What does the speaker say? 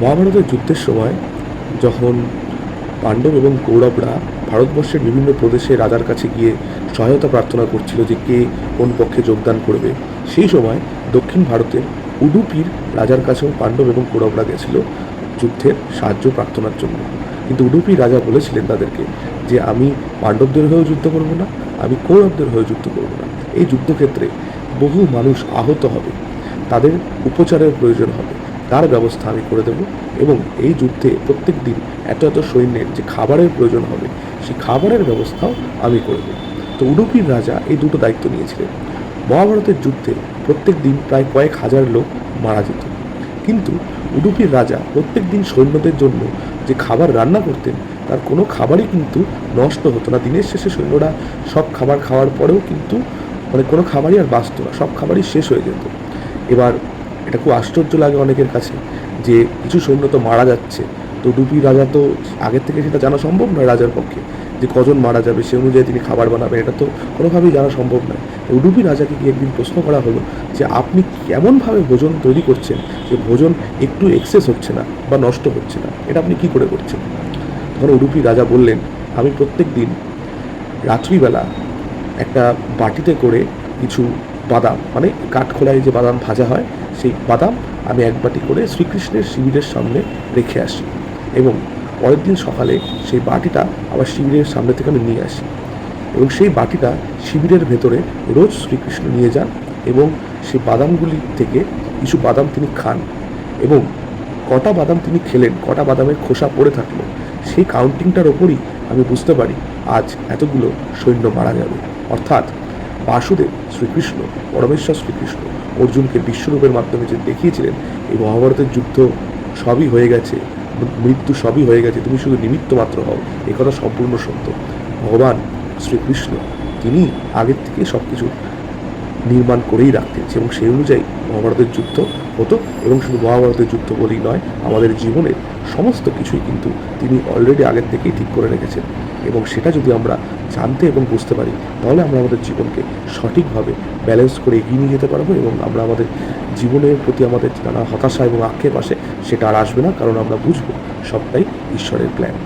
মহাভারতের যুদ্ধের সময় যখন পাণ্ডব এবং কৌরবরা ভারতবর্ষের বিভিন্ন প্রদেশে রাজার কাছে গিয়ে সহায়তা প্রার্থনা করছিল যে কে কোন পক্ষে যোগদান করবে, সেই সময় দক্ষিণ ভারতের উডুপির রাজার কাছেও পাণ্ডব এবং কৌরবরা গেছিল যুদ্ধের সাহায্য প্রার্থনার জন্য। কিন্তু উডুপির রাজা বলেছিলেন তাদেরকে যে আমি পাণ্ডবদের হয়েও যুদ্ধ করব না, আমি কৌরবদের হয়েও যুদ্ধ করব না। এই যুদ্ধক্ষেত্রে বহু মানুষ আহত হবে, তাদের উপচারের প্রয়োজন হবে, তার ব্যবস্থা আমি করে দেব। এবং এই যুদ্ধে প্রত্যেক দিন এত এত সৈন্যের যে খাবারের প্রয়োজন হবে, সেই খাবারের ব্যবস্থাও আমি করে দেব। তো উডুপির রাজা এই দুটো দায়িত্ব নিয়েছিলেন। মহাভারতের যুদ্ধে প্রত্যেক দিন প্রায় কয়েক হাজার লোক মারা যেত, কিন্তু উডুপির রাজা প্রত্যেক দিন সৈন্যদের জন্য যে খাবার রান্না করতেন, তার কোনো খাবারই কিন্তু নষ্ট হতো না। দিনের শেষে সৈন্যরা সব খাবার খাওয়ার পরেও কিন্তু কোনো খাবারই আর বাঁচত না, সব খাবারই শেষ হয়ে যেত। এবার এটা খুব আশ্চর্য লাগে অনেকের কাছে যে কিছু সৈন্য তো মারা যাচ্ছে, তো উডুপি রাজা তো আগের থেকে সেটা জানা সম্ভব নয় রাজার পক্ষে, যে কজন মারা যাবে সে অনুযায়ী তিনি খাবার বানাবেন, এটা তো কোনোভাবেই জানা সম্ভব নয়। উডুপি রাজাকে গিয়ে একদিন প্রশ্ন করা হলো যে আপনি কেমনভাবে ভোজন তৈরি করছেন যে ভোজন একটু এক্সেস হচ্ছে না বা নষ্ট হচ্ছে না, এটা আপনি কী করে করছেন? তখন উডুপি রাজা বললেন, আমি প্রত্যেক দিন রাত্রিবেলা একটা বাটিতে করে কিছু বাদাম, কাঠখোলায় যে বাদাম ভাজা হয়, সেই বাদাম আমি এক বাটি করে শ্রীকৃষ্ণের শিবিরের সামনে রেখে আসি, এবং পরের দিন সকালে সেই বাটিটা আবার শিবিরের সামনে থেকে আমি নিয়ে আসি, এবং সেই বাটিটা শিবিরের ভেতরে রোজ শ্রীকৃষ্ণ নিয়ে যান, এবং সেই বাদামগুলি থেকে কিছু বাদাম তিনি খান, এবং কটা বাদাম তিনি খেলেন, কটা বাদামের খোসা পড়ে থাকলো, সেই কাউন্টিংটার ওপরই আমি বুঝতে পারি আজ এতগুলো সৈন্য মারা যাবে। অর্থাৎ বাসুদেব শ্রীকৃষ্ণ, পরমেশ্বর শ্রীকৃষ্ণ অর্জুনকে বিশ্বরূপের মাধ্যমে যে দেখিয়েছিলেন এই মহাভারতের যুদ্ধ সবই হয়ে গেছে, মৃত্যু সবই হয়ে গেছে, তুমি শুধু নিমিত্ত মাত্র হও, এ কথা সম্পূর্ণ সত্য। ভগবান শ্রীকৃষ্ণ তিনি আগের থেকে সব কিছু নির্মাণ করেই রাখতেন, এবং সেই অনুযায়ী মহাভারতের যুদ্ধ হতো। এবং শুধু মহাভারতের যুদ্ধ বলেই নয়, আমাদের জীবনের সমস্ত কিছুই কিন্তু তিনি অলরেডি আগের থেকেই ঠিক করে রেখেছেন, এবং সেটা যদি আমরা জানতে এবং বুঝতে পারি, তাহলে আমরা আমাদের জীবনকে সঠিকভাবে ব্যালেন্স করে এগিয়ে নিয়ে যেতে পারবো, এবং আমরা আমাদের জীবনের প্রতি আমাদের নানা হতাশা এবং আক্ষেপ আসে সেটা আর আসবে না, কারণ আমরা বুঝবো সবটাই ঈশ্বরের প্ল্যান।